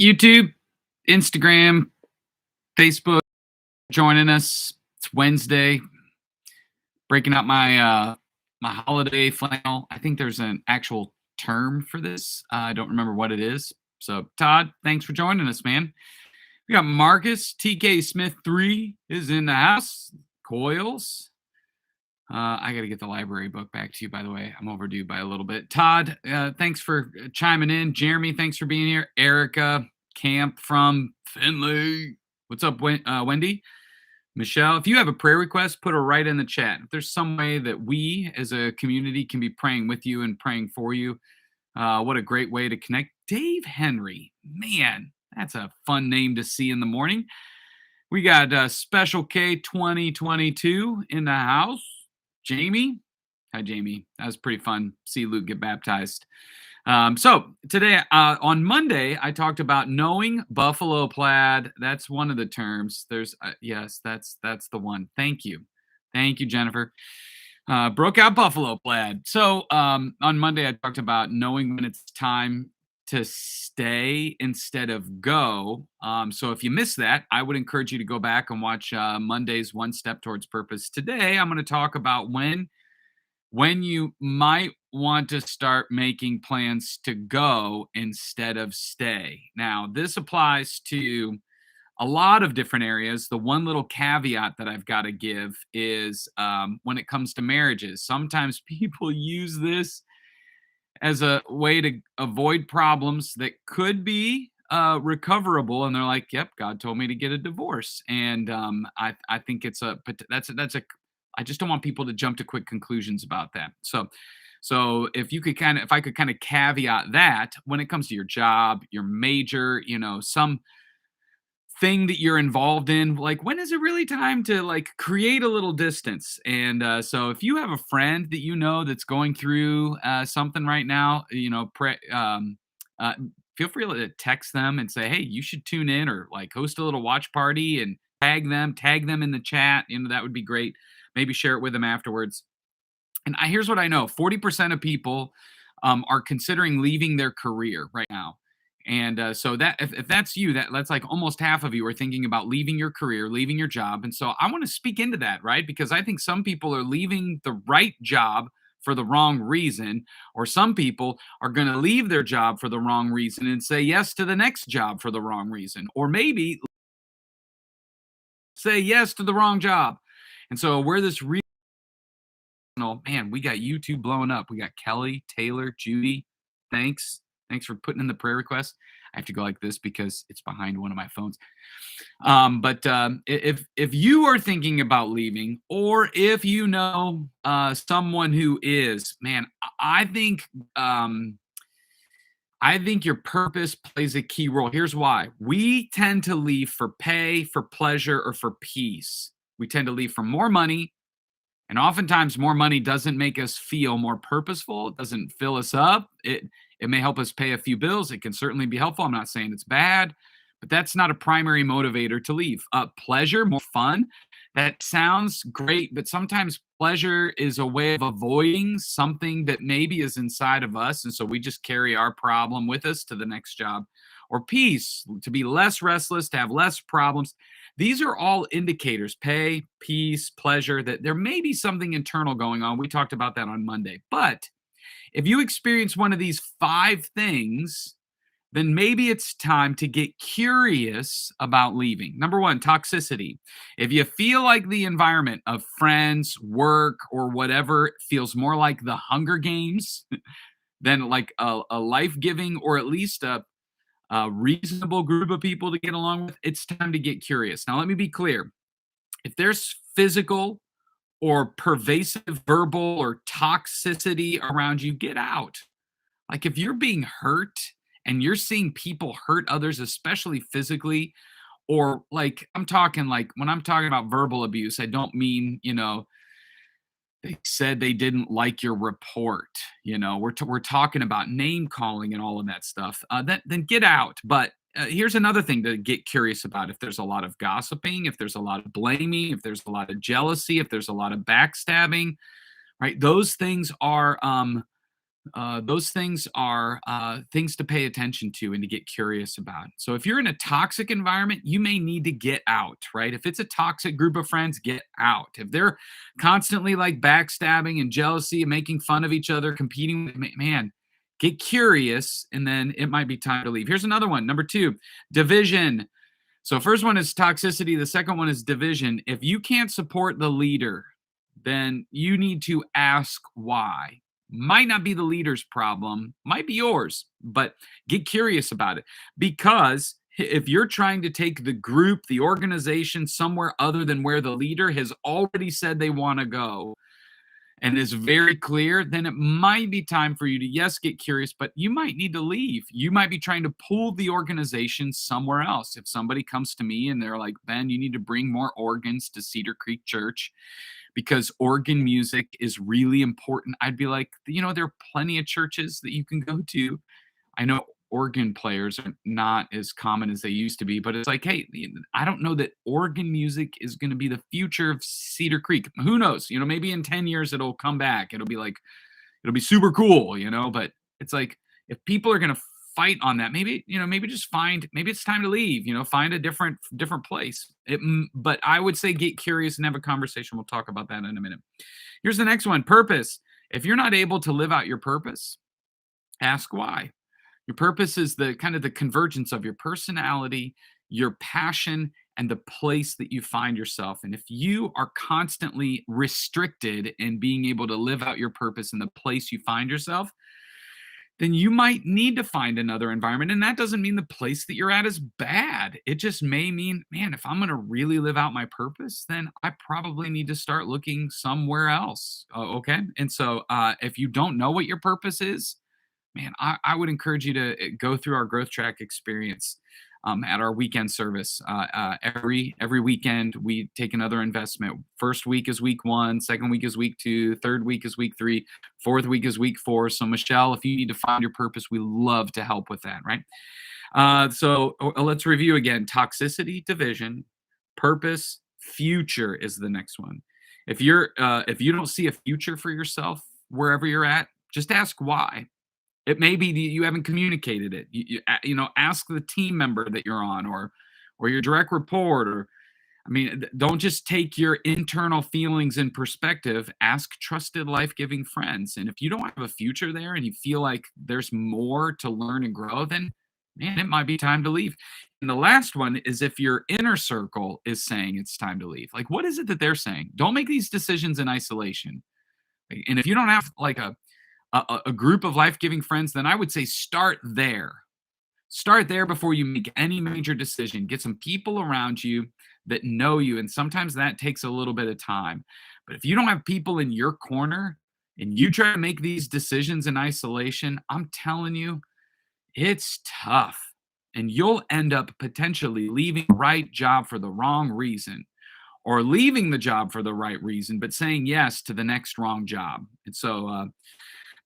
YouTube, Instagram, Facebook, joining us. It's Wednesday. Breaking up my holiday flannel. I think there's an actual term for this. I don't remember what it is. So, Todd, thanks for joining us, man. We got Marcus TK Smith 3 is in the house. Coils. I got to get the library book back to you, by the way. I'm overdue by a little bit. Todd, thanks for chiming in. Jeremy, thanks for being here. Erica Camp from Finley. What's up, Wendy? Michelle, if you have a prayer request, put her right in the chat. If there's some way that we as a community can be praying with you and praying for you, what a great way to connect. Dave Henry, man, that's a fun name to see in the morning. We got Special K 2022 in the house. Jamie. Hi, Jamie. That was pretty fun. See Luke get baptized. So today, on Monday, I talked about knowing buffalo plaid. That's one of the terms. There's yes, that's the one. Thank you, Jennifer. Broke out buffalo plaid. So on Monday, I talked about knowing when it's time to stay instead of go. So if you missed that, I would encourage you to go back and watch Monday's One Step Towards Purpose. Today, I'm going to talk about when you might want to start making plans to go instead of stay. Now, this applies to a lot of different areas. The one little caveat that I've got to give is when it comes to marriages, sometimes people use this as a way to avoid problems that could be recoverable, and they're like, "Yep, God told me to get a divorce," and I think it's a but that's a I just don't want people to jump to quick conclusions about that. So if I could kind of caveat that when it comes to your job, your major, some thing that you're involved in, like when is it really time to like create a little distance? And so if you have a friend that that's going through something right now, uh, feel free to text them and say, hey, you should tune in, or like host a little watch party and tag them in the chat. That would be great. Maybe share it with them afterwards. And here's what I know: 40% of people are considering leaving their career right now. And so that if that's you, that's like almost half of you are thinking about leaving your career, leaving your job. And so I want to speak into that, right? Because I think some people are leaving the right job for the wrong reason, or some people are going to leave their job for the wrong reason and say yes to the next job for the wrong reason, or maybe say yes to the wrong job. And so where this man, we got YouTube blowing up. We got Kelly, Taylor, Judy. Thanks. Thanks for putting in the prayer request. I have to go like this because it's behind one of my phones. But if you are thinking about leaving, or if someone who is, man, I think your purpose plays a key role. Here's why: we tend to leave for pay, for pleasure, or for peace. We tend to leave for more money, and oftentimes more money doesn't make us feel more purposeful. It doesn't fill us up. It may help us pay a few bills. It can certainly be helpful. I'm not saying it's bad, but that's not a primary motivator to leave. Pleasure, more fun. That sounds great, but sometimes pleasure is a way of avoiding something that maybe is inside of us. And so we just carry our problem with us to the next job. Or peace, to be less restless, to have less problems. These are all indicators: pay, peace, pleasure, that there may be something internal going on. We talked about that on Monday. But if you experience one of these five things, then maybe it's time to get curious about leaving. Number one, toxicity. If you feel like the environment of friends, work, or whatever feels more like the Hunger Games than like a life giving, or at least a reasonable group of people to get along with, it's time to get curious. Now, let me be clear. If there's physical or pervasive verbal or toxicity around you, get out. Like if you're being hurt and you're seeing people hurt others, especially physically, or like I'm talking like when I'm talking about verbal abuse, I don't mean, they said they didn't like your report. We're talking about name calling and all of that stuff. Then get out. But here's another thing to get curious about: if there's a lot of gossiping, if there's a lot of blaming, if there's a lot of jealousy, if there's a lot of backstabbing, right? Those things are Those things are things to pay attention to and to get curious about. So if you're in a toxic environment, you may need to get out, right? If it's a toxic group of friends, get out. If they're constantly like backstabbing and jealousy and making fun of each other, competing with man, get curious, and then it might be time to leave. Here's another one. Number two, division. So first one is toxicity. The second one is division. If you can't support the leader, then you need to ask why. Might not be the leader's problem, might be yours, but get curious about it. Because if you're trying to take the group, the organization somewhere other than where the leader has already said they want to go, and is very clear, then it might be time for you to, yes, get curious, but you might need to leave. You might be trying to pull the organization somewhere else. If somebody comes to me and they're like, Ben, you need to bring more organs to Cedar Creek Church because organ music is really important, I'd be like, there are plenty of churches that you can go to. I know organ players are not as common as they used to be, but it's like, hey, I don't know that organ music is going to be the future of Cedar Creek. Who knows? Maybe in 10 years it'll come back. It'll be super cool, but it's like if people are going to fight on that, maybe just maybe it's time to leave, find a different place. But I would say get curious and have a conversation. We'll talk about that in a minute. Here's the next one, purpose. If you're not able to live out your purpose, ask why. Your purpose is the kind of the convergence of your personality, your passion, and the place that you find yourself. And if you are constantly restricted in being able to live out your purpose in the place you find yourself, then you might need to find another environment. And that doesn't mean the place that you're at is bad. It just may mean, man, if I'm going to really live out my purpose, then I probably need to start looking somewhere else. Okay. And so if you don't know what your purpose is, man, I would encourage you to go through our growth track experience at our weekend service. Every weekend, we take another investment. First week is week 1, second week is week 2, third week is week 3, fourth week is week 4. So, Michelle, if you need to find your purpose, we love to help with that, right? So let's review again. Toxicity, division, purpose, future is the next one. If you don't see a future for yourself wherever you're at, just ask why. It may be that you haven't communicated it. Ask the team member that you're on, or your direct report, or don't just take your internal feelings and perspective. Ask trusted, life-giving friends. And if you don't have a future there and you feel like there's more to learn and grow, then man, it might be time to leave. And the last one is if your inner circle is saying it's time to leave. Like, what is it that they're saying? Don't make these decisions in isolation. And if you don't have like a group of life-giving friends, then I would say start there. Start there before you make any major decision. Get some people around you that know you, and sometimes that takes a little bit of time. But if you don't have people in your corner and you try to make these decisions in isolation, I'm telling you, it's tough. And you'll end up potentially leaving the right job for the wrong reason, or leaving the job for the right reason, but saying yes to the next wrong job. And so,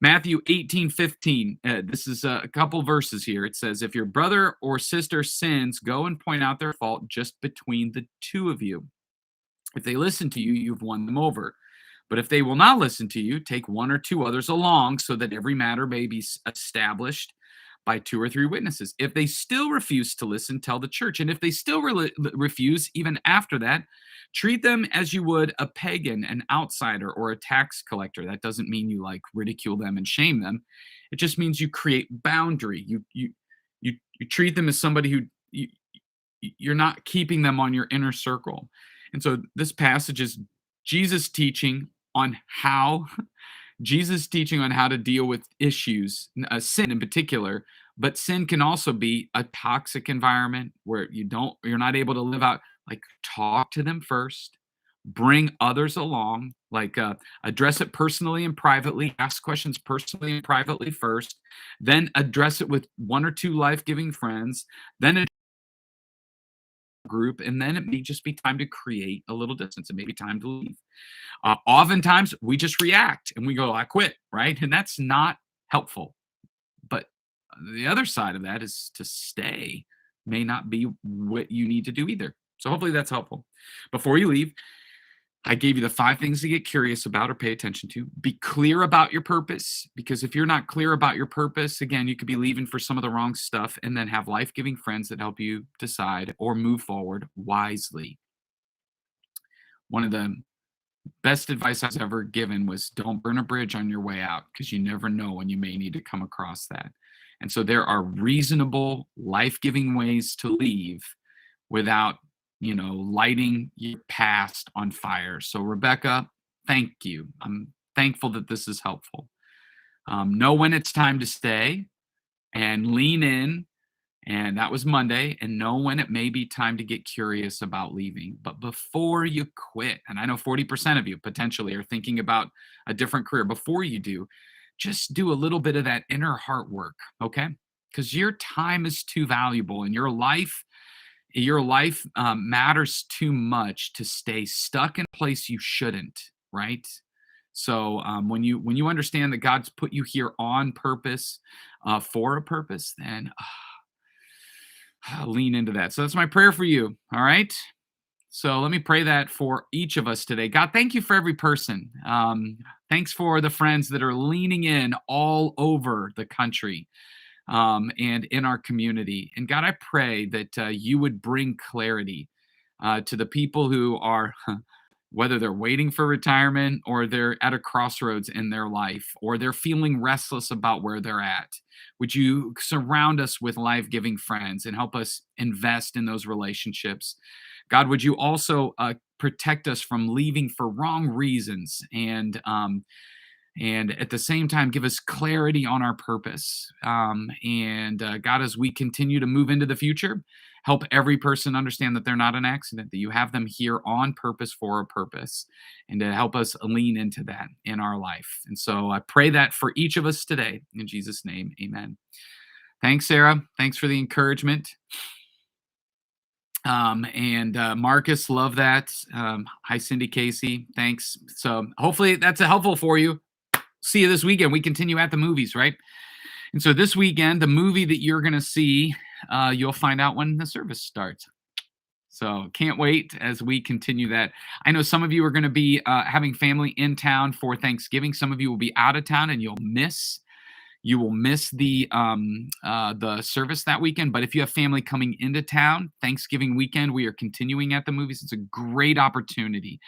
Matthew 18:15. This is a couple verses here. It says, if your brother or sister sins, go and point out their fault just between the two of you. If they listen to you, you've won them over. But if they will not listen to you, take one or two others along so that every matter may be established by 2 or 3 witnesses. If they still refuse to listen, tell the church. And if they still refuse, even after that, treat them as you would a pagan, an outsider, or a tax collector. That doesn't mean you like ridicule them and shame them. It just means you create boundary. You treat them as somebody who you're not keeping them on your inner circle. And so this passage is Jesus teaching on how to deal with issues, sin in particular. But sin can also be a toxic environment where you're not able to live out. Like, talk to them first, bring others along, like address it personally and privately, ask questions personally and privately first, then address it with 1 or 2 life-giving friends, then a group, and then it may just be time to create a little distance. It may be time to leave. Oftentimes we just react and we go, I quit, right? And that's not helpful. But the other side of that is to stay may not be what you need to do either. So hopefully that's helpful. Before you leave, I gave you the 5 things to get curious about or pay attention to. Be clear about your purpose, because if you're not clear about your purpose, again, you could be leaving for some of the wrong stuff, and then have life-giving friends that help you decide or move forward wisely. One of the best advice I was ever given was don't burn a bridge on your way out, because you never know when you may need to come across that. And so there are reasonable, life-giving ways to leave without, lighting your past on fire. So, Rebecca, thank you. I'm thankful that this is helpful. Know when it's time to stay and lean in. And that was Monday. And know when it may be time to get curious about leaving. But before you quit, and I know 40% of you potentially are thinking about a different career, before you do, just do a little bit of that inner heart work, okay? Because your time is too valuable, and your life matters too much to stay stuck in a place you shouldn't, right? So when you understand that God's put you here on purpose, for a purpose, then lean into that. So that's my prayer for you. All right. So let me pray that for each of us today. God, thank you for every person. Thanks for the friends that are leaning in all over the country, and in our community. And God, I pray that you would bring clarity to the people who are, whether they're waiting for retirement, or they're at a crossroads in their life, or they're feeling restless about where they're at. Would you surround us with life giving friends and help us invest in those relationships? God, would you also protect us from leaving for wrong reasons, and at the same time give us clarity on our purpose. And God, as we continue to move into the future, help every person understand that they're not an accident, that you have them here on purpose for a purpose, and to help us lean into that in our life. And so I pray that for each of us today. In Jesus' name, amen. Thanks, Sarah. Thanks for the encouragement. And Marcus, love that. Hi, Cindy Casey. Thanks. So hopefully that's helpful for you. See you this weekend. We continue at the movies, right? And so this weekend, the movie that you're going to see, you'll find out when the service starts. So can't wait as we continue that. I know some of you are going to be having family in town for Thanksgiving. Some of you will be out of town, and you will miss the service that weekend. But if you have family coming into town, Thanksgiving weekend, we are continuing at the movies. It's a great opportunity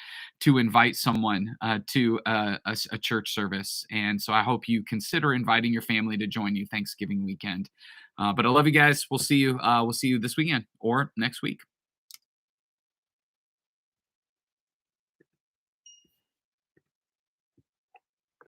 to invite someone to a church service. And so I hope you consider inviting your family to join you Thanksgiving weekend. But I love you guys. We'll see you this weekend or next week.